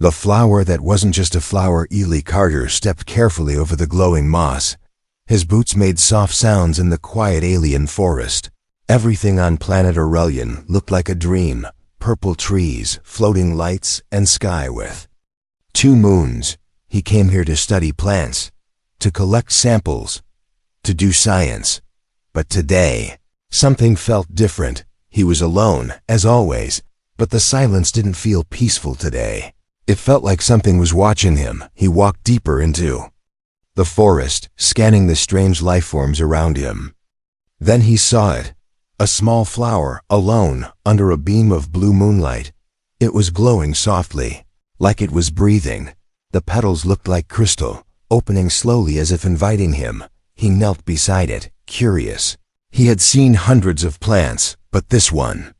The flower that wasn't just a flower. Ely Carter stepped carefully over the glowing moss. His boots made soft sounds in the quiet alien forest. Everything on planet Aurelian looked like a dream. Purple trees, floating lights, and sky with 2 moons. He came here to study plants, to collect samples, to do science. But today, something felt different. He was alone, as always, but the silence didn't feel peaceful today. It felt like something was watching him. He walked deeper into the forest, scanning the strange life forms around him. Then he saw it. A small flower, alone, under a beam of blue moonlight. It was glowing softly, like it was breathing. The petals looked like crystal, opening slowly as if inviting him. He knelt beside it, curious. He had seen hundreds of plants, but this one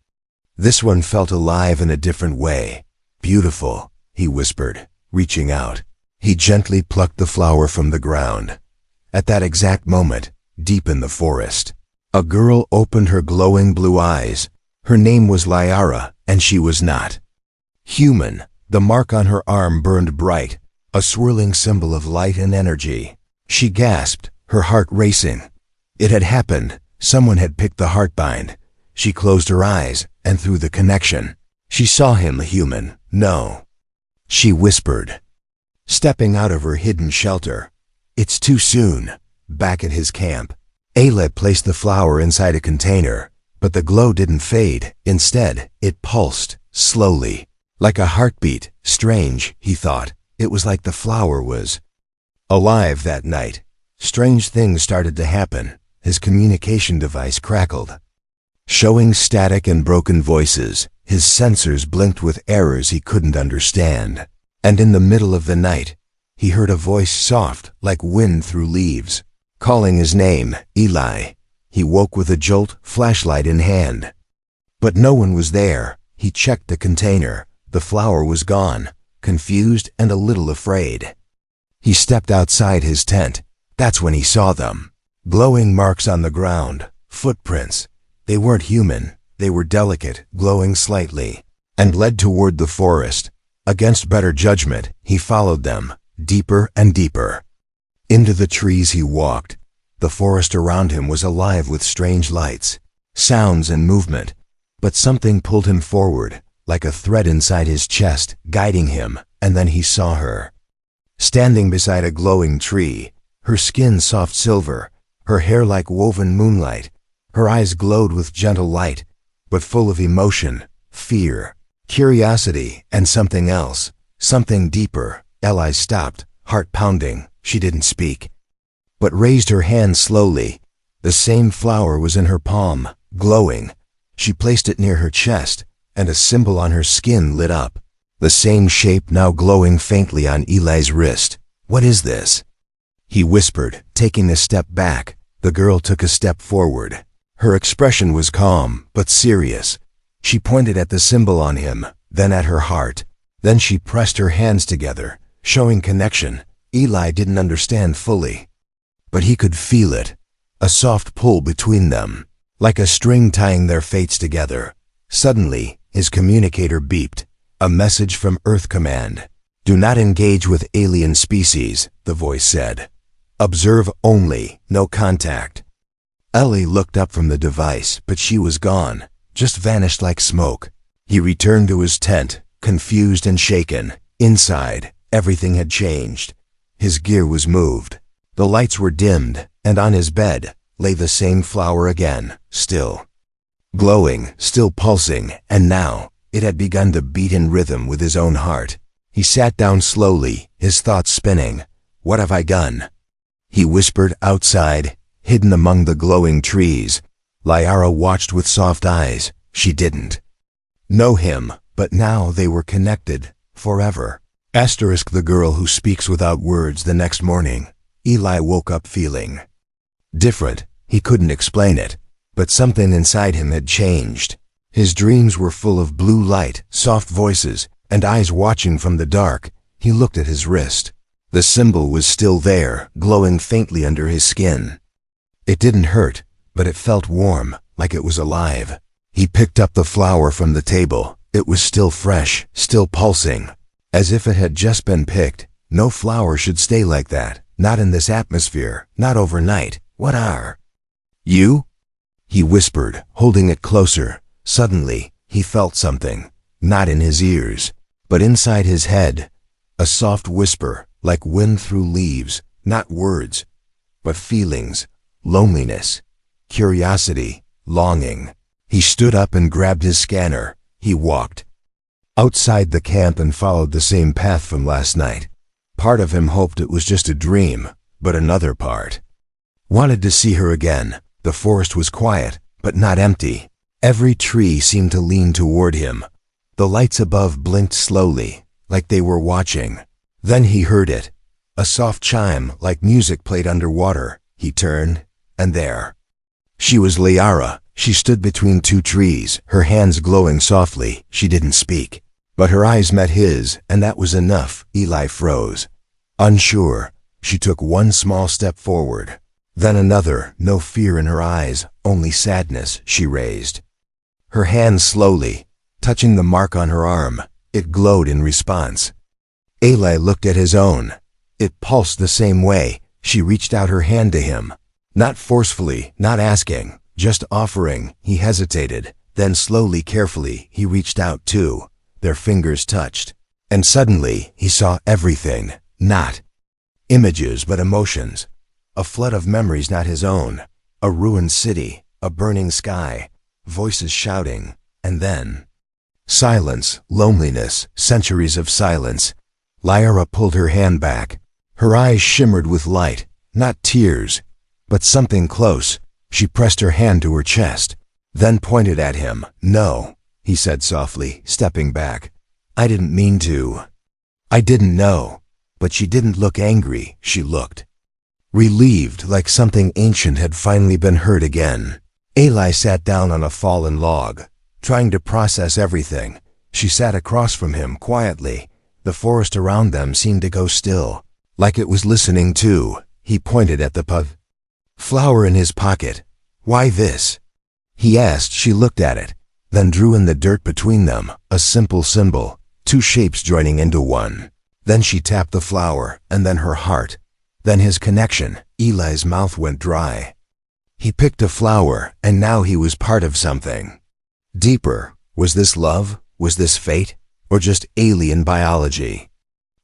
felt alive in a different way. Beautiful, he whispered, reaching out. He gently plucked the flower from the ground. At that exact moment, deep in the forest, a girl opened her glowing blue eyes. Her name was Liara, and she was not human. The mark on her arm burned bright, a swirling symbol of light and energy. She gasped, her heart racing. It had happened. Someone had picked the heartbind. She closed her eyes, and through the connection, she saw him a human. No, she whispered, stepping out of her hidden shelter. It's too soon. Back at his camp, Aleb placed the flower inside a container, but the glow didn't fade. Instead, it pulsed, slowly, like a heartbeat. Strange, he thought. It was like the flower was alive that night. Strange things started to happen. His communication device crackled, showing static and broken voices. His sensors blinked with errors he couldn't understand. And in the middle of the night, he heard a voice soft, like wind through leaves, calling his name, Eli. He woke with a jolt, flashlight in hand. But no one was there. He checked the container. The flower was gone, confused and a little afraid. He stepped outside his tent. That's when he saw them. Glowing marks on the ground, footprints. They weren't human. They were delicate, glowing slightly, and led toward the forest. Against better judgment, he followed them, deeper and deeper. Into the trees he walked. The forest around him was alive with strange lights, sounds and movement. But something pulled him forward, like a thread inside his chest, guiding him. And then he saw her, standing beside a glowing tree, her skin soft silver, her hair like woven moonlight. Her eyes glowed with gentle light, but full of emotion, fear, curiosity, and something else, something deeper. Eli stopped, heart pounding. She didn't speak, but raised her hand slowly. The same flower was in her palm, glowing. She placed it near her chest, and a symbol on her skin lit up. The same shape now glowing faintly on Eli's wrist. What is this? He whispered, taking a step back. The girl took a step forward. Her expression was calm, but serious. She pointed at the symbol on him, then at her heart. Then she pressed her hands together, showing connection. Eli didn't understand fully, but he could feel it. A soft pull between them, like a string tying their fates together. Suddenly, his communicator beeped. A message from Earth Command. Do not engage with alien species, the voice said. Observe only, no contact. Ellie looked up from the device, but she was gone, just vanished like smoke. He returned to his tent, confused and shaken. Inside, everything had changed. His gear was moved. The lights were dimmed, and on his bed lay the same flower again, still glowing, still pulsing, and now it had begun to beat in rhythm with his own heart. He sat down slowly, his thoughts spinning. What have I done? He whispered outside, hidden among the glowing trees. Liara watched with soft eyes. She didn't know him, but now they were connected, forever. Asterisk the girl who speaks without words. The next morning, Eli woke up feeling different. He couldn't explain it, but something inside him had changed. His dreams were full of blue light, soft voices, and eyes watching from the dark. He looked at his wrist. The symbol was still there, glowing faintly under his skin. It didn't hurt, but it felt warm, like it was alive. He picked up the flower from the table. It was still fresh, still pulsing. as if it had just been picked. No flower should stay like that, not in this atmosphere, not overnight. What are you? He whispered, holding it closer. Suddenly, he felt something, not in his ears, but inside his head. A soft whisper, like wind through leaves, not words, but feelings, loneliness, curiosity, longing. He stood up and grabbed his scanner. He walked outside the camp and followed the same path from last night. Part of him hoped it was just a dream, but another part wanted to see her again. The forest was quiet, but not empty. Every tree seemed to lean toward him. The lights above blinked slowly, like they were watching. Then he heard it. A soft chime, like music played underwater. He turned, and there she was, Liara. She stood between two trees, her hands glowing softly. She didn't speak, but her eyes met his, and that was enough. Eli froze. Unsure, she took one small step forward. Then another, no fear in her eyes, only sadness. She raised her hand slowly, touching the mark on her arm. It glowed in response. Eli looked at his own. It pulsed the same way. She reached out her hand to him. Not forcefully, not asking, just offering. He hesitated. Then slowly, carefully, he reached out too. Their fingers touched. And suddenly, he saw everything. Not images, but emotions. A flood of memories not his own. A ruined city, a burning sky, voices shouting, and then silence, loneliness, centuries of silence. Liara pulled her hand back. Her eyes shimmered with light, not tears, but something close. She pressed her hand to her chest, then pointed at him. No, he said softly, stepping back. I didn't mean to. I didn't know. But she didn't look angry. She looked relieved, like something ancient had finally been heard again. Eli sat down on a fallen log, trying to process everything. She sat across from him quietly. The forest around them seemed to go still, like it was listening too. He pointed at the flower in his pocket. Why this? He asked. She looked at it, then drew in the dirt between them, a simple symbol, two shapes joining into one. Then she tapped the flower, and then her heart. Then his connection. Eli's mouth went dry. He picked a flower, and now he was part of something deeper. Was this love? Was this fate? Or just alien biology?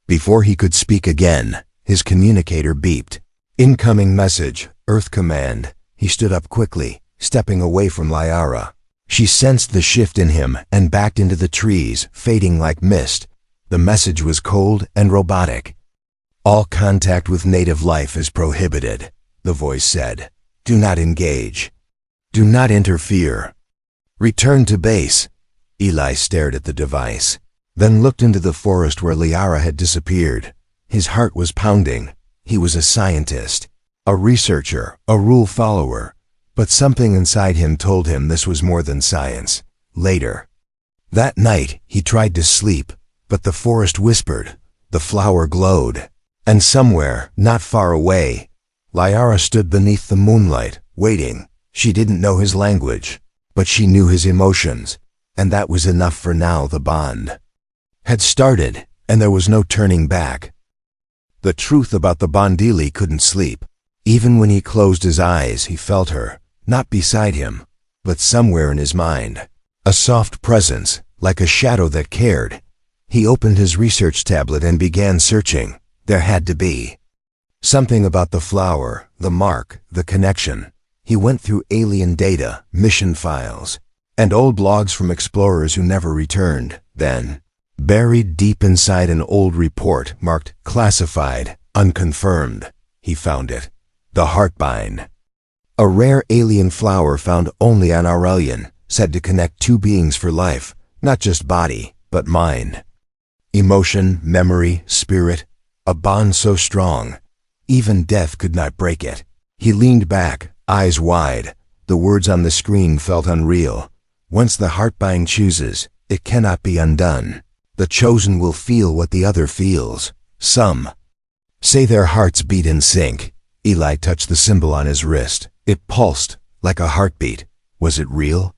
Before he could speak again, his communicator beeped. Incoming message, Earth Command. He stood up quickly, stepping away from Liara. She sensed the shift in him and backed into the trees, fading like mist. The message was cold and robotic. All contact with native life is prohibited, the voice said. Do not engage. Do not interfere. Return to base. Eli stared at the device, then looked into the forest where Liara had disappeared. His heart was pounding. He was a scientist, a researcher, a rule follower, but something inside him told him this was more than science. Later that night, he tried to sleep, but the forest whispered, the flower glowed, and somewhere, not far away, Liara stood beneath the moonlight, waiting. She didn't know his language, but she knew his emotions, and that was enough for now. The bond had started, and there was no turning back. The truth about the Bondili couldn't sleep. Even when he closed his eyes, he felt her, not beside him, but somewhere in his mind. A soft presence, like a shadow that cared. He opened his research tablet and began searching. There had to be something about the flower, the mark, the connection. He went through alien data, mission files, and old blogs from explorers who never returned. Then, buried deep inside an old report marked classified, unconfirmed, he found it. The heartbind. A rare alien flower found only on Aurelian, said to connect two beings for life, not just body, but mind. Emotion, memory, spirit, a bond so strong, even death could not break it. He leaned back, eyes wide. The words on the screen felt unreal. Once the heartbind chooses, it cannot be undone. The chosen will feel what the other feels. Some say their hearts beat in sync. Eli touched the symbol on his wrist. It pulsed, like a heartbeat. Was it real?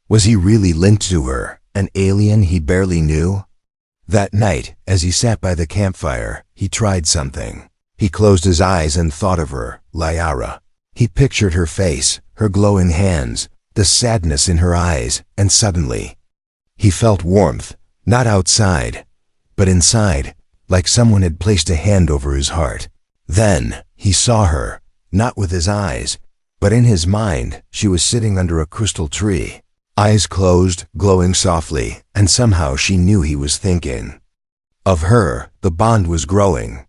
Was he really linked to her, an alien he barely knew? That night, as he sat by the campfire, he tried something. He closed his eyes and thought of her, Liara. He pictured her face, her glowing hands, the sadness in her eyes, and suddenly, he felt warmth, not outside, but inside, like someone had placed a hand over his heart. Then, he saw her, not with his eyes, but in his mind. She was sitting under a crystal tree, eyes closed, glowing softly, and somehow she knew he was thinking of her. The bond was growing.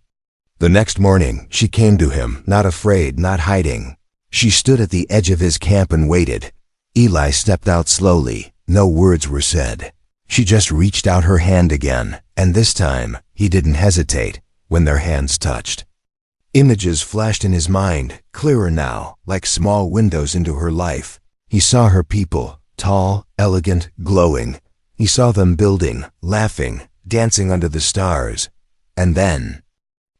The next morning, she came to him, not afraid, not hiding. She stood at the edge of his camp and waited. Eli stepped out slowly. No words were said. She just reached out her hand again, and this time, he didn't hesitate when their hands touched. Images flashed in his mind, clearer now, like small windows into her life. He saw her people, tall, elegant, glowing. He saw them building, laughing, dancing under the stars. And then,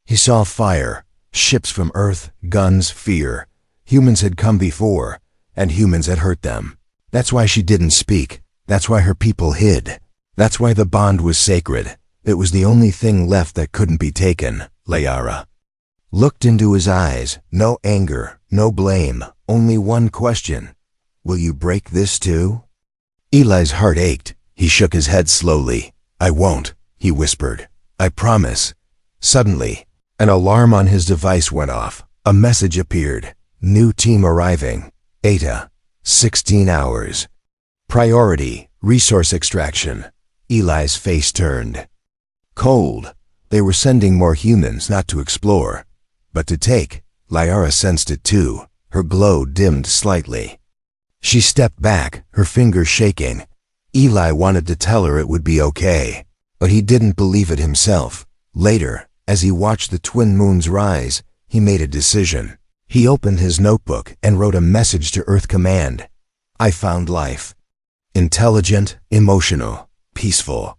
he saw fire, ships from Earth, guns, fear. Humans had come before, and humans had hurt them. That's why she didn't speak. That's why her people hid. That's why the bond was sacred. It was the only thing left that couldn't be taken. Liara looked into his eyes. No anger, no blame, only one question. Will you break this too? Eli's heart ached. He shook his head slowly. I won't, he whispered. I promise. Suddenly, an alarm on his device went off. A message appeared. New team arriving. Eta. 16 hours. Priority, resource extraction. Eli's face turned cold. They were sending more humans, not to explore, but to take. Liara sensed it too. Her glow dimmed slightly. She stepped back, her fingers shaking. Eli wanted to tell her it would be okay, but he didn't believe it himself. Later, as he watched the twin moons rise, he made a decision. He opened his notebook and wrote a message to Earth Command. I found life. Intelligent, emotional, peaceful.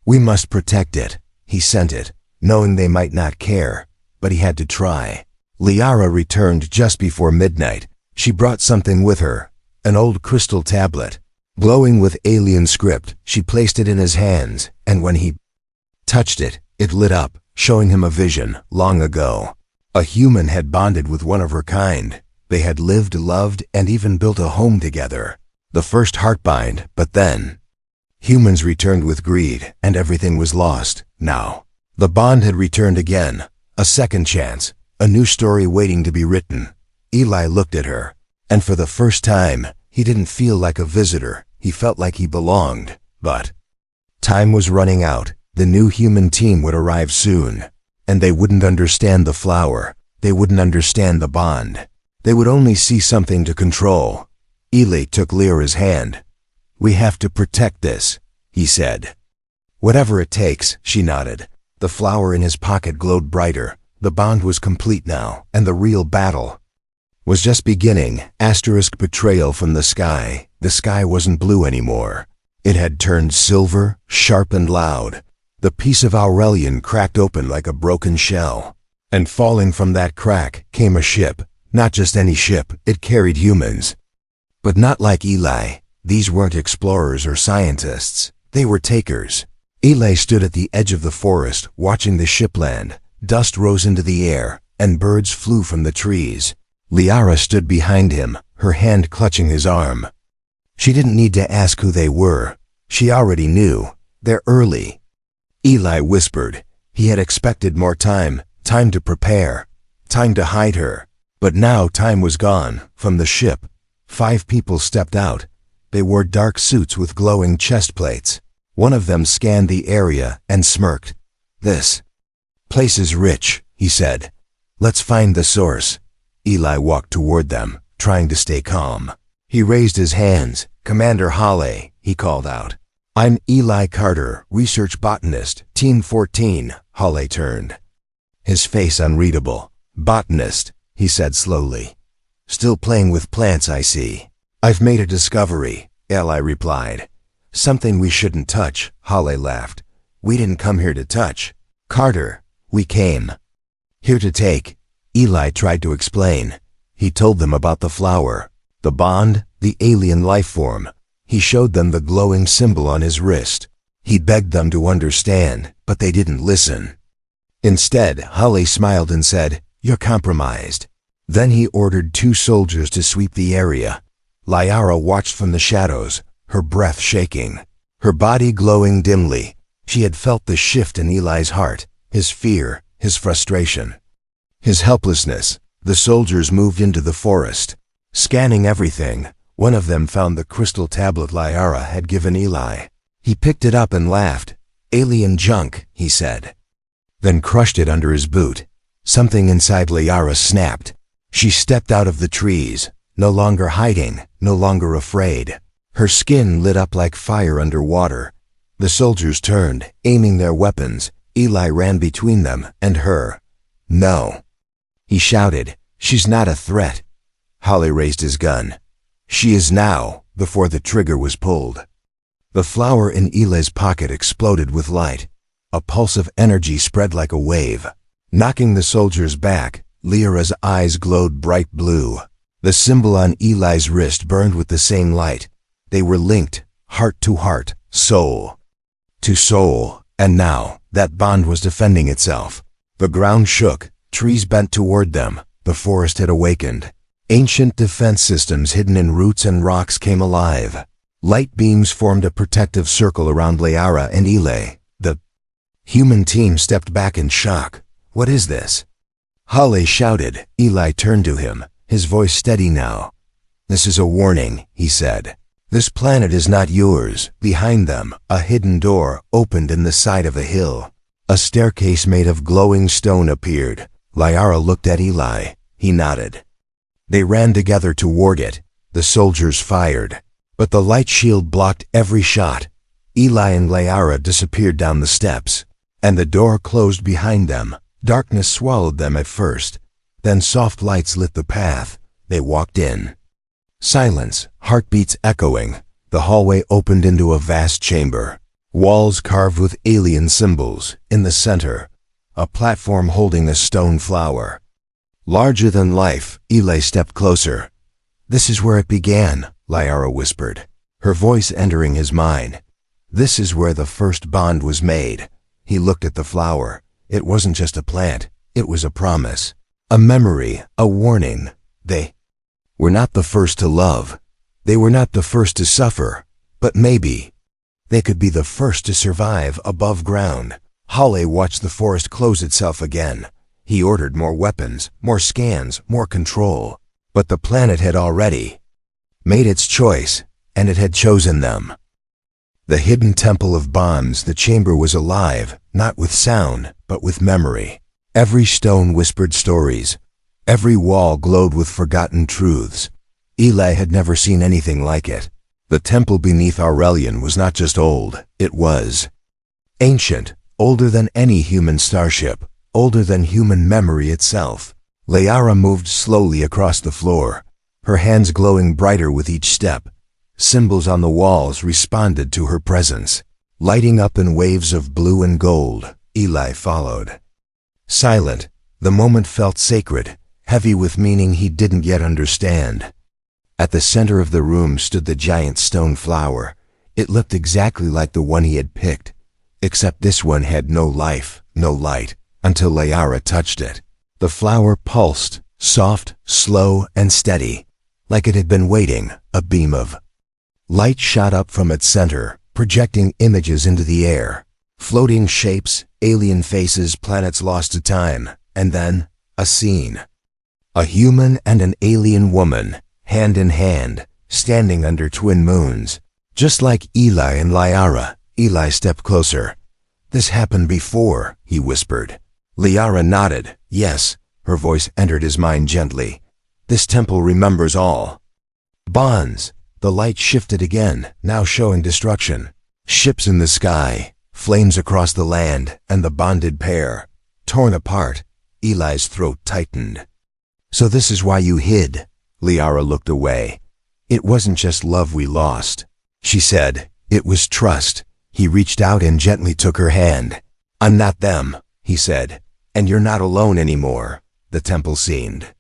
We must protect it. He sent it, knowing they might not care, but he had to try. Liara returned just before midnight. She brought something with her, an old crystal tablet. Glowing with alien script, she placed it in his hands, and when he touched it, it lit up, showing him a vision. Long ago, a human had bonded with one of her kind. They had lived, loved, and even built a home together. The first heartbind, but then humans returned with greed, and everything was lost. Now, the bond had returned again. A second chance, a new story waiting to be written. Eli looked at her, and for the first time, he didn't feel like a visitor. He felt like he belonged. But time was running out. The new human team would arrive soon, and they wouldn't understand the flower. They wouldn't understand the bond. They would only see something to control. Eli took Lyra's hand. We have to protect this, he said. Whatever it takes, she nodded. The flower in his pocket glowed brighter. The bond was complete now, and the real battle was just beginning. Asterisk betrayal from the sky. The sky wasn't blue anymore. It had turned silver, sharp and loud. The piece of Aurelian cracked open like a broken shell. And falling from that crack came a ship. Not just any ship, it carried humans. But not like Eli. These weren't explorers or scientists. They were takers. Eli stood at the edge of the forest, watching the ship land. Dust rose into the air, and birds flew from the trees. Liara stood behind him, her hand clutching his arm. She didn't need to ask who they were. She already knew. They're early. Eli whispered. He had expected more time, time to prepare, time to hide her. But now time was gone. From the ship, 5 people stepped out. They wore dark suits with glowing chest plates. One of them scanned the area and smirked. This place is rich, he said. Let's find the source. Eli walked toward them, trying to stay calm. He raised his hands. Commander Hale, he called out. I'm Eli Carter, research botanist, Team 14. Hale turned, his face unreadable. Botanist, he said slowly. Still playing with plants, I see. I've made a discovery, Eli replied. Something we shouldn't touch, Hale laughed. We didn't come here to touch. Carter, we came here to take. Eli tried to explain. He told them about the flower, the bond, the alien life form. He showed them the glowing symbol on his wrist. He begged them to understand, but they didn't listen. Instead, Holly smiled and said, "You're compromised." Then he ordered 2 soldiers to sweep the area. Liara watched from the shadows, her breath shaking, her body glowing dimly. She had felt the shift in Eli's heart, his fear, his frustration, his helplessness. The soldiers moved into the forest. Scanning everything, one of them found the crystal tablet Liara had given Eli. He picked it up and laughed. "Alien junk," he said, then crushed it under his boot. Something inside Liara snapped. She stepped out of the trees, no longer hiding, no longer afraid. Her skin lit up like fire under water. The soldiers turned, aiming their weapons. Eli ran between them and her. "No," he shouted. "She's not a threat." Holly raised his gun. "She is now," before the trigger was pulled. The flower in Eli's pocket exploded with light. A pulse of energy spread like a wave, knocking the soldiers back. Liara's eyes glowed bright blue. The symbol on Eli's wrist burned with the same light. They were linked, heart to heart, soul to soul, and now that bond was defending itself. The ground shook, trees bent toward them. The forest had awakened. Ancient defense systems hidden in roots and rocks came alive. Light beams formed a protective circle around Liara and Eli. The human team stepped back in shock. "What is this?" Holly shouted. Eli turned to him, his voice steady now. "This is a warning," he said. "This planet is not yours." Behind them, a hidden door opened in the side of a hill. A staircase made of glowing stone appeared. Liara looked at Eli. He nodded. They ran together toward it. The soldiers fired, but the light shield blocked every shot. Eli and Liara disappeared down the steps, and the door closed behind them. Darkness swallowed them at first. Then soft lights lit the path. They walked in. Silence, heartbeats echoing. The hallway opened into a vast chamber. Walls carved with alien symbols. In the center, a platform holding a stone flower. Larger than life, Eli stepped closer. "This is where it began," Liara whispered, her voice entering his mind. "This is where the first bond was made." He looked at the flower. It wasn't just a plant, it was a promise, a memory, a warning. They were not the first to love. They were not the first to suffer, but maybe they could be the first to survive above ground. Holly watched the forest close itself again. He ordered more weapons, more scans, more control. But the planet had already made its choice, and it had chosen them. The hidden temple of bonds, the chamber was alive, not with sound, but with memory. Every stone whispered stories. Every wall glowed with forgotten truths. Eli had never seen anything like it. The temple beneath Aurelian was not just old, it was ancient, older than any human starship, older than human memory itself. Liara moved slowly across the floor, her hands glowing brighter with each step. Symbols on the walls responded to her presence, lighting up in waves of blue and gold. Eli followed. Silent, the moment felt sacred, heavy with meaning he didn't yet understand. At the center of the room stood the giant stone flower. It looked exactly like the one he had picked, except this one had no life, no light, until Liara touched it. The flower pulsed, soft, slow, and steady, like it had been waiting. A beam of light shot up from its center, projecting images into the air. Floating shapes, alien faces, planets lost to time, and then a scene. A human and an alien woman, hand in hand, standing under twin moons. Just like Eli and Liara. Eli stepped closer. "This happened before," he whispered. Liara nodded. "Yes," her voice entered his mind gently. "This temple remembers all bonds." The light shifted again, now showing destruction. Ships in the sky, flames across the land, and the bonded pair, torn apart. Eli's throat tightened. "So this is why you hid." Liara looked away. "It wasn't just love we lost," she said. "It was trust." He reached out and gently took her hand. "I'm not them," he said. "And you're not alone anymore." The temple seemed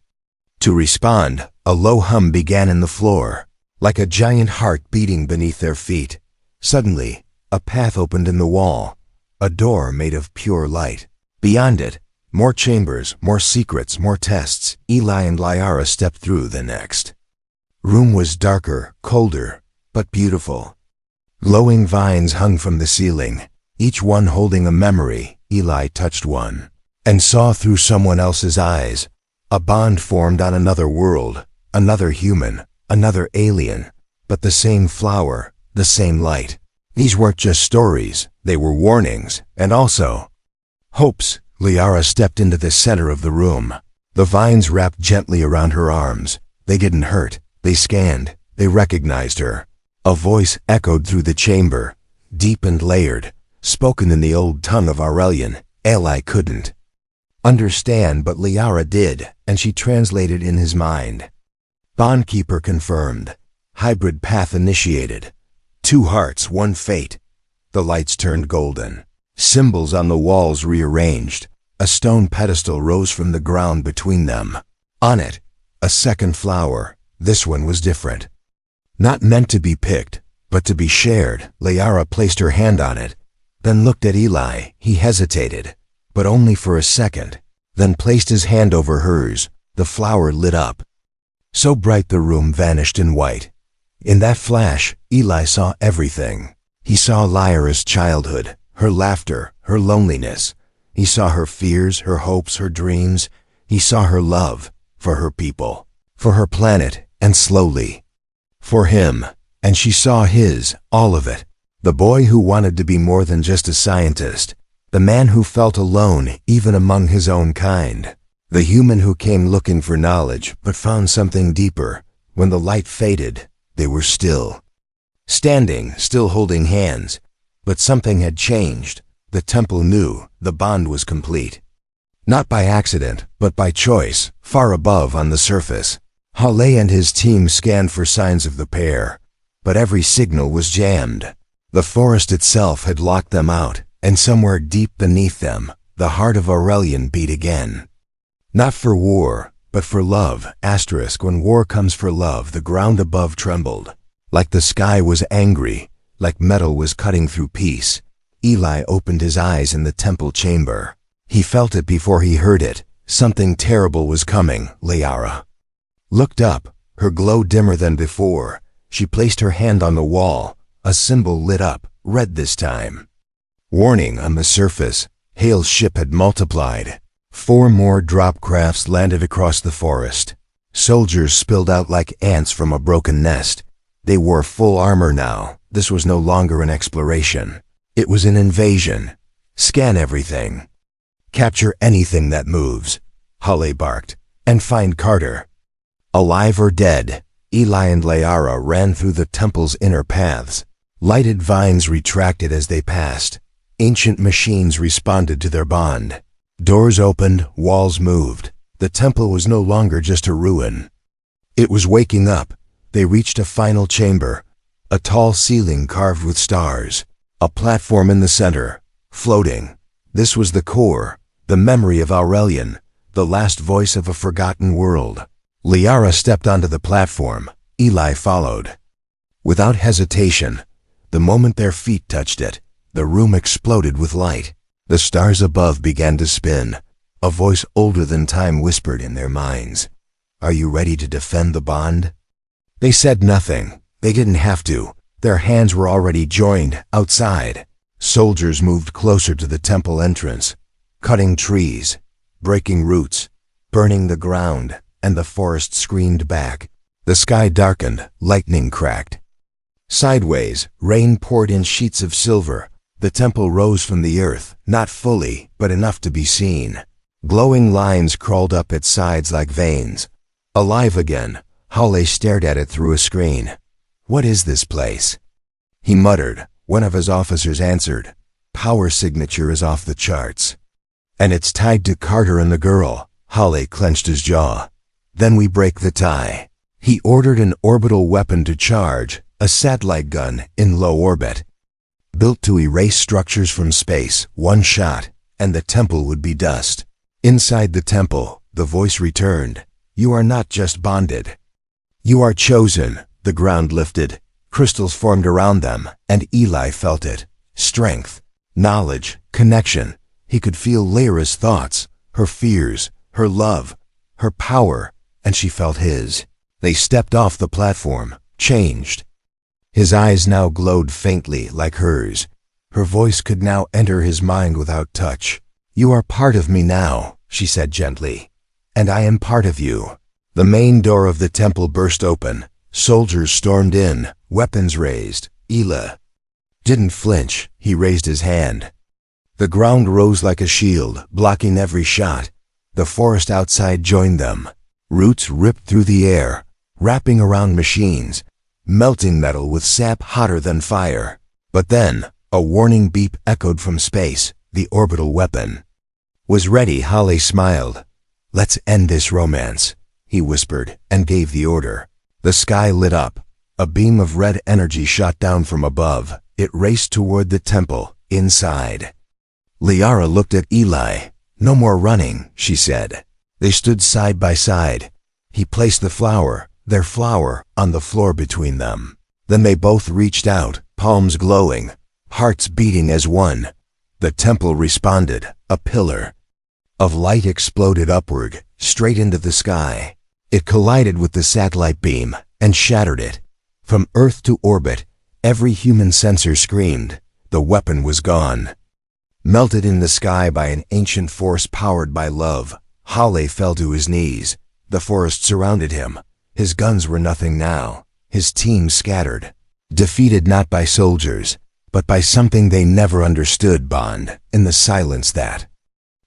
to respond. A low hum began in the floor, like a giant heart beating beneath their feet. Suddenly, A path opened in the wall, a door made of pure light. Beyond it, more chambers, more secrets, more tests. Eli and Liara stepped through the next. Room was darker, colder, but beautiful. Glowing vines hung from the ceiling, each one holding a memory. Eli touched one and saw through someone else's eyes. A bond formed on another world, another human, another alien, but the same flower, the same light. These weren't just stories, they were warnings, and also hopes. Liara stepped into the center of the room. The vines wrapped gently around her arms. They didn't hurt. They scanned. They recognized her. A voice echoed through the chamber, deep and layered, spoken in the old tongue of Aurelian. Eli couldn't understand, but Liara did, and she translated in his mind. Bondkeeper confirmed. Hybrid path initiated. 2 hearts, 1 fate. The lights turned golden. Symbols on the walls rearranged. A stone pedestal rose from the ground between them. On it, a second flower. This one was different. Not meant to be picked, but to be shared. Liara placed her hand on it, then looked at Eli. He hesitated, but only for a second, then placed his hand over hers. The flower lit up. So bright the room vanished in white. In that flash, Eli saw everything. He saw Liara's childhood, her laughter, her loneliness. He saw her fears, her hopes, her dreams. He saw her love for her people, for her planet, and slowly, for him. And she saw his, all of it. The boy who wanted to be more than just a scientist. The man who felt alone even among his own kind. The human who came looking for knowledge but found something deeper. When the light faded, they were still. Standing, still holding hands. But something had changed. The temple knew the bond was complete. Not by accident, but by choice, far above on the surface. Halle and his team scanned for signs of the pair, but every signal was jammed. The forest itself had locked them out, and somewhere deep beneath them, the heart of Aurelian beat again. Not for war, but for love. When war comes for love, the ground above trembled. Like the sky was angry, like metal was cutting through peace. Eli opened his eyes in the temple chamber. He felt it before he heard it. Something terrible was coming. Liara looked up, her glow dimmer than before. She placed her hand on the wall. A symbol lit up, red this time. Warning on the surface. Hale's ship had multiplied. 4 more drop crafts landed across the forest. Soldiers spilled out like ants from a broken nest. They wore full armor now. This was no longer an exploration. It was an invasion. Scan everything. Capture anything that moves, Halle barked, and find Carter. Alive or dead, Eli and Liara ran through the temple's inner paths. Lighted vines retracted as they passed. Ancient machines responded to their bond. Doors opened, walls moved. The temple was no longer just a ruin. It was waking up. They reached a final chamber, a tall ceiling carved with stars, a platform in the center, floating. This was the core, the memory of Aurelian, the last voice of a forgotten world. Liara stepped onto the platform. Eli followed. Without hesitation, the moment their feet touched it, the room exploded with light. The stars above began to spin. A voice older than time whispered in their minds, "Are you ready to defend the bond?" They said nothing. They didn't have to. Their hands were already joined, outside. Soldiers moved closer to the temple entrance, cutting trees, breaking roots, burning the ground, and the forest screamed back. The sky darkened, lightning cracked. Sideways, rain poured in sheets of silver. The temple rose from the earth, not fully, but enough to be seen. Glowing lines crawled up its sides like veins. Alive again, Halle stared at it through a screen. "What is this place?" He muttered. One of his officers answered, "Power signature is off the charts. And it's tied to Carter and the girl." Halle clenched his jaw. "Then we break the tie." He ordered an orbital weapon to charge, a satellite gun in low orbit, built to erase structures from space. One shot, and the temple would be dust. Inside the temple, the voice returned. "You are not just bonded. You are chosen." The ground lifted. Crystals formed around them, and Eli felt it. strength, knowledge, connection. He could feel Lyra's thoughts, her fears, her love, her power, and she felt his. They stepped off the platform, changed. His eyes now glowed faintly like hers. Her voice could now enter his mind without touch. "You are part of me now," she said gently, "and I am part of you." The main door of the temple burst open. Soldiers stormed in, weapons raised. Eli didn't flinch. He raised his hand. The ground rose like a shield, blocking every shot. The forest outside joined them. Roots ripped through the air, wrapping around machines, melting metal with sap hotter than fire. But then, a warning beep echoed from space. The orbital weapon was ready. Holly smiled. "Let's end this romance," he whispered, and gave the order. The sky lit up. A beam of red energy shot down from above. It raced toward the temple, inside. Liara looked at Eli. "No more running," she said. They stood side by side. He placed the flower, their flower, on the floor between them. Then they both reached out, palms glowing, hearts beating as one. The temple responded. A pillar of light exploded upward, straight into the sky. It collided with the satellite beam and shattered it. From Earth to orbit, every human sensor screamed. The weapon was gone. Melted in the sky by an ancient force powered by love, Halle fell to his knees. The forest surrounded him. His guns were nothing now. His team scattered. Defeated not by soldiers, but by something they never understood. Bond. In the silence that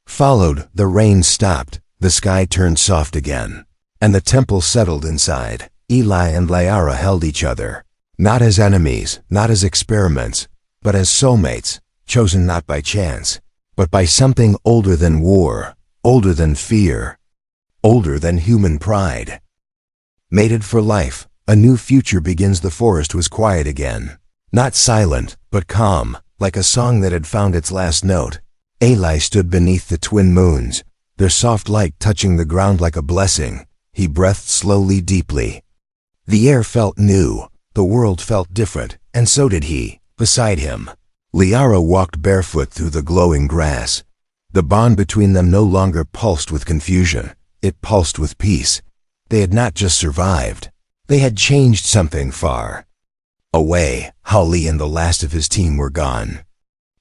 followed, the rain stopped. The sky turned soft again, and the temple settled inside. Eli and Liara held each other, not as enemies, not as experiments, but as soulmates, chosen not by chance, but by something older than war, older than fear, older than human pride. Mated for life, a new future begins. The forest was quiet again, not silent, but calm, like a song that had found its last note. Eli stood beneath the twin moons, their soft light touching the ground like a blessing. He breathed slowly, deeply. The air felt new, the world felt different, and so did he. Beside him, Liara walked barefoot through the glowing grass. The bond between them no longer pulsed with confusion, it pulsed with peace. They had not just survived, they had changed something far away. Halle and the last of his team were gone.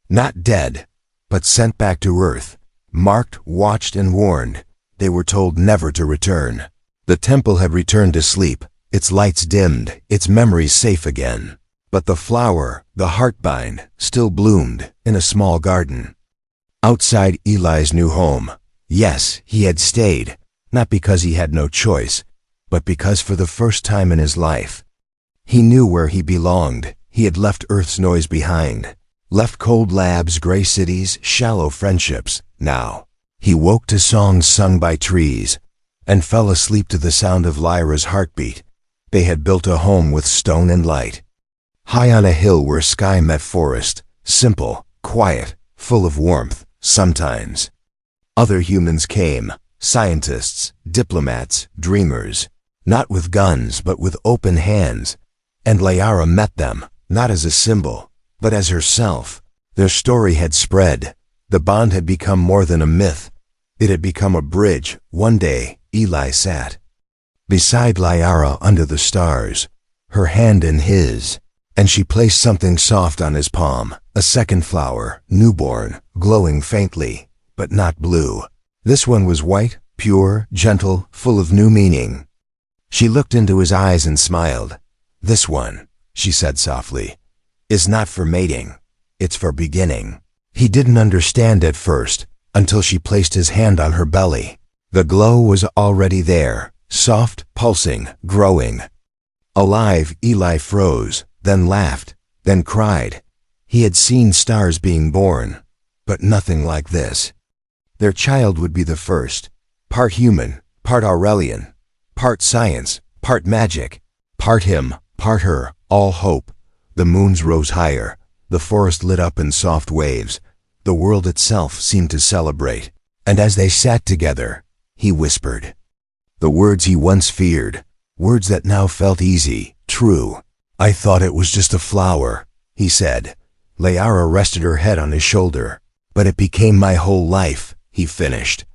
Not dead, but sent back to Earth, marked, watched, and warned. They were told never to return. The temple had returned to sleep, its lights dimmed, its memories safe again. But the flower, the heartbind, still bloomed in a small garden outside Eli's new home. Yes, he had stayed, not because he had no choice, but because for the first time in his life, he knew where he belonged. He had left Earth's noise behind, left cold labs, gray cities, shallow friendships. Now, he woke to songs sung by trees and fell asleep to the sound of Lyra's heartbeat. They had built a home with stone and light, high on a hill where sky met forest, simple, quiet, full of warmth. Sometimes other humans came, scientists, diplomats, dreamers, not with guns but with open hands, and Liara met them, not as a symbol, but as herself. Their story had spread. The bond had become more than a myth. It had become a bridge. One day, Eli sat beside Liara under the stars, her hand in his, and she placed something soft on his palm, a second flower, newborn, glowing faintly, but not blue. This one was white, pure, gentle, full of new meaning. She looked into his eyes and smiled. "This one," she said softly, "is not for mating. It's for beginning." He didn't understand at first, until she placed his hand on her belly. The glow was already there, soft, pulsing, growing. Alive. Eli froze, then laughed, then cried. He had seen stars being born, but nothing like this. Their child would be the first, part human, part Aurelian, part science, part magic, part him, part her, all hope. The moons rose higher, the forest lit up in soft waves, the world itself seemed to celebrate. And as they sat together, he whispered the words he once feared, words that now felt easy, true. "I thought it was just a flower," he said. Layara rested her head on his shoulder. But it became my whole life, he finished,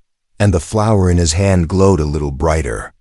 and the flower in his hand glowed a little brighter.